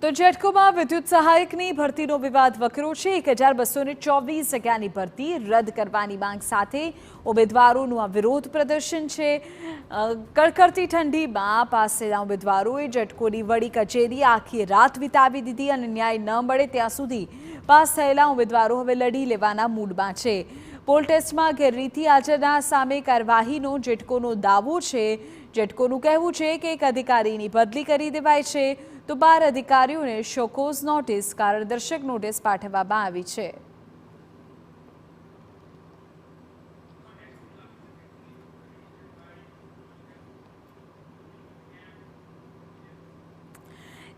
તો જેટકોમાં વિદ્યુત સહાયકની ભરતીનો વિવાદ વકર્યો છે। 1224 જગ્યાની ભરતી રદ કરવાની માંગ સાથે ઉમેદવારોનું આ વિરોધ પ્રદર્શન છે। કડકડતી ઠંડીમાં પાસ થયેલા ઉમેદવારોએ જેટકોની વડી કચેરી આખી રાત વિતાવી દીધી અને ન્યાય ન મળે ત્યાં સુધી પાસ થયેલા ઉમેદવારો હવે લડી લેવાના મૂડમાં છે। પોલ ટેસ્ટમાં ગેરરીતિ આચરનાર સામે કાર્યવાહીનો જેટકોનો દાવો છે। જેટકોનું કહેવું છે કે એક અધિકારીની બદલી કરી દેવાઈ છે તો 12 અધિકારીઓને શોકોઝ નોટિસ કારણદર્શક નોટિસ પાઠવવામાં આવી છે।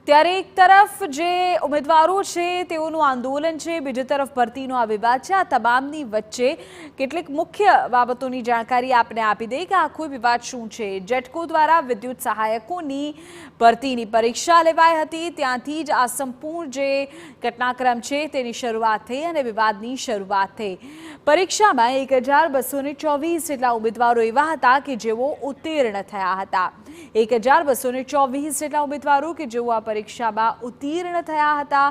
ત્યારે એક તરફ જે ઉમેદવારો છે તેઓનું આંદોલન છે, બીજી તરફ ભરતીનો આ વિવાદ છે। આ તમામની વચ્ચે કેટલીક મુખ્ય બાબતોની જાણકારી આપને આપી દઈએ કે આખો વિવાદ શું છે। જેટકો દ્વારા વિદ્યુત સહાયકોની ભરતીની પરીક્ષા લેવાઈ હતી, ત્યાંથી જ આ સંપૂર્ણ જે ઘટનાક્રમ છે તેની શરૂઆત થઈ અને વિવાદની શરૂઆત થઈ। પરીક્ષામાં 1224 જેટલા ઉમેદવારો એવા હતા કે જેઓ ઉત્તીર્ણ થયા હતા। 1224 જેટલા ઉમેદવારો કે જેઓ આ પરીક્ષામાં ઉત્તીર્ણ થયા હતા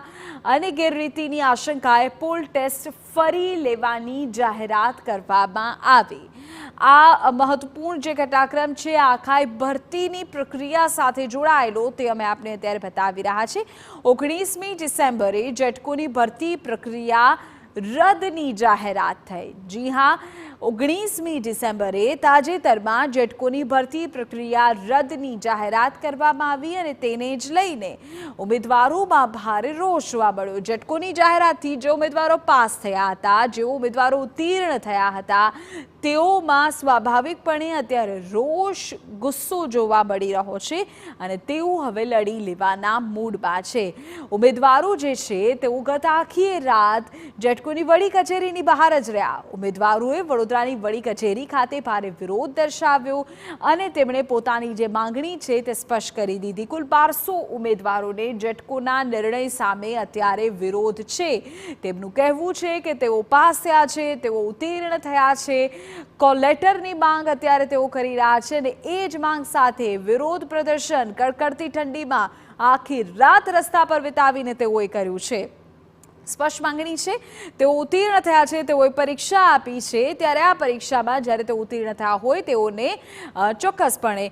અને ગેરરીતિની આશંકાએ પોલ ટેસ્ટ ફરી લેવાની જાહેરાત કરવામાં આવી। આ મહત્વપૂર્ણ જે ઘટનાક્રમ છે આખા ભરતીની પ્રક્રિયા સાથે જોડાયેલો તે અમે આપને અત્યારે બતાવી રહ્યા છીએ। 19મી ડિસેમ્બરે જેટકોની ભરતી પ્રક્રિયા રદની જાહેરાત થઈ। જી હા, 19મી ડિસેમ્બરે તાજેતરમાં જેટકોની ભરતી પ્રક્રિયા રદની જાહેરાત કરવામાં આવી અને તેને જ લઈને ઉમેદવારોમાં ભારે રોષ જોવા મળ્યો। જેટકોની જાહેરાતથી જે ઉમેદવારો પાસ થયા હતા, જે ઉમેદવારો ઉત્તીર્ણ થયા હતા, તેઓમાં સ્વાભાવિકપણે અત્યારે રોષ, ગુસ્સો જોવા મળી રહ્યો છે અને તેઓ હવે લડી લેવાના મૂડમાં છે। ઉમેદવારો જે છે તેઓ ગત આખી રાત જેટકોની વડી કચેરીની બહાર જ રહ્યા। ઉમેદવારોએ વડોદરાની વડી કચેરી ખાતે ભારે વિરોધ દર્શાવ્યો અને તેમણે પોતાની જે માંગણી છે તે સ્પષ્ટ કરી દીધી। કુલ 1200 ઉમેદવારોને જેટકોના નિર્ણય સામે અત્યારે વિરોધ છે। તેમનું કહેવું છે કે તેઓ પાસ થયા છે, તેઓ ઉત્તીર્ણ થયા છે। કોલ લેટરની માંગ અત્યારે તેઓ કરી રહ્યા છે અને એ જ માંગ સાથે વિરોધ પ્રદર્શન કડકડતી ઠંડીમાં આખી રાત રસ્તા પર વિતાવીને તેઓએ કર્યું છે। સ્પષ્ટ માંગણી છે, તેઓ ઉત્તીર્ણ થયા છે, તેઓએ પરીક્ષા આપી છે, ત્યારે આ પરીક્ષામાં જ્યારે તેઓ ઉત્તીર્ણ થયા હોય તેઓને ચોક્કસપણે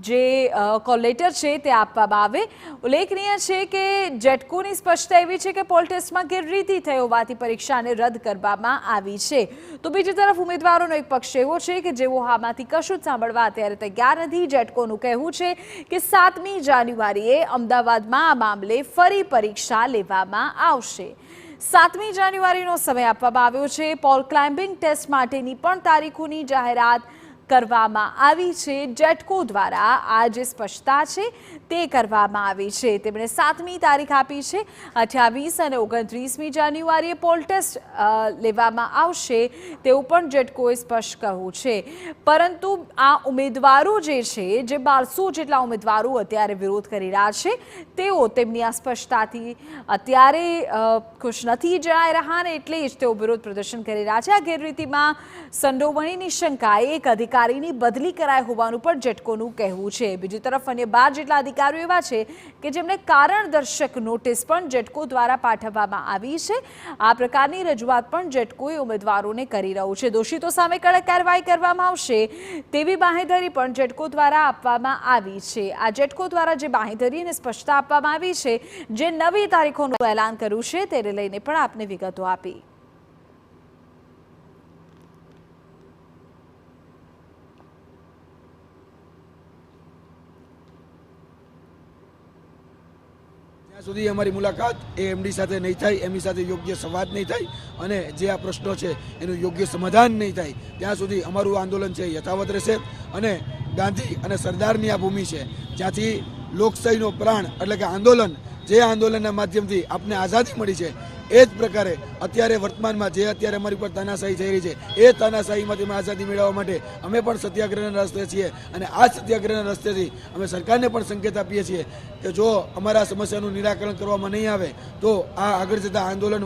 જે કોલ લેટર છે તે આપવામાં આવે। ઉલ્લેખનીય છે કે જેટકોની સ્પષ્ટતા એવી છે કે પોલ ટેસ્ટમાં ગેરરીતિ થઈ હોવાથી પરીક્ષાને રદ કરવામાં આવી છે। તો બીજી તરફ ઉમેદવારોનો એક પક્ષ એવો છે કે જેઓ આમાંથી કશું જ સાંભળવા અત્યારે તૈયાર નથી। જેટકોનું કહેવું છે કે 7મી જાન્યુઆરીએ અમદાવાદમાં આ મામલે ફરી પરીક્ષા લેવામાં આવશે। 7મી જાન્યુઆરીનો સમય આપવામાં આવ્યો છે। પોલ ક્લાઇમ્બિંગ ટેસ્ટ માટેની પણ તારીખોની જાહેરાત કરવામાં આવી છે। જેટકો દ્વારા આ જે સ્પષ્ટતા છે તે કરવામાં આવી છે। તેમણે 7મી તારીખ આપી છે। 28 અને 29મી જાન્યુઆરીએ પોલ ટેસ્ટ લેવામાં આવશે તેવું પણ જેટકોએ સ્પષ્ટ કહ્યું છે। પરંતુ આ ઉમેદવારો જે છે, જે 1200 જેટલા ઉમેદવારો અત્યારે વિરોધ કરી રહ્યા છે, તેઓ તેમની આ સ્પષ્ટતાથી અત્યારે ખુશ નથી જણાઈ રહ્યા ને એટલે જ તેઓ વિરોધ પ્રદર્શન કરી રહ્યા છે। આ ગેરરીતિમાં સંડોવણીની શંકાએ એક અધિકારીની બદલી કરાઈ હોવાનું પણ જેટકોનું કહેવું છે। બીજી તરફ અન્ય 12 જેટલા અધિકારીઓ એવા છે કે જેમને કારણદર્શક નોટિસ પણ જેટકો દ્વારા પાઠવવામાં આવી છે। આ પ્રકારની રજૂઆત પણ જેટકોએ ઉમેદવારોને કરી રહ્યું છે। દોષિતો સામે કડક કાર્યવાહી કરવામાં આવશે તેવી બાંહેધરી પણ જેટકો દ્વારા આપવામાં આવી છે। આ જેટકો દ્વારા જે બાંહેધરી અને સ્પષ્ટતા આપવામાં આવી છે, જે નવી તારીખોનું એલાન કર્યું છે તેને લઈને પણ આપને વિગતો આપી। સુધી અમારી મુલાકાત એમડી સાથે નહીં થાય, એમની સાથે યોગ્ય સંવાદ નહીં થાય અને જે આ પ્રશ્નો છે એનું યોગ્ય સમાધાન નહીં થાય ત્યાં સુધી અમારું આંદોલન છે યથાવત રહેશે। અને ગાંધી અને સરદારની આ ભૂમિ છે જ્યાંથી લોકશાહીનો પ્રાણ એટલે કે આંદોલન, જે આંદોલનના માધ્યમથી આપને આઝાદી મળી છે, એ જ પ્રકારે અત્યારે વર્તમાનમાં જે અત્યારે અમારી પર તાનાશાહી થઈ રહી છે એ તાનાશાહીમાંથી અમે આઝાદી મેળવવા માટે અમે પણ સત્યાગ્રહના રસ્તે છીએ અને આ સત્યાગ્રહના રસ્તેથી અમે સરકારને પણ સંકેત આપીએ છીએ કે જો અમારા સમસ્યાનું નિરાકરણ કરવામાં નહીં આવે તો આ આગળ જતા આંદોલન